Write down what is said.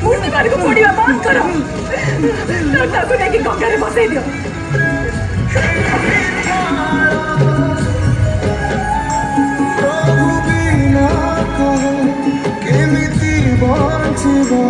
मूर्ति को पड़ा बंद कर गंगारे बसई दियो प्रभु बिना कहो केमिति बंचिबो।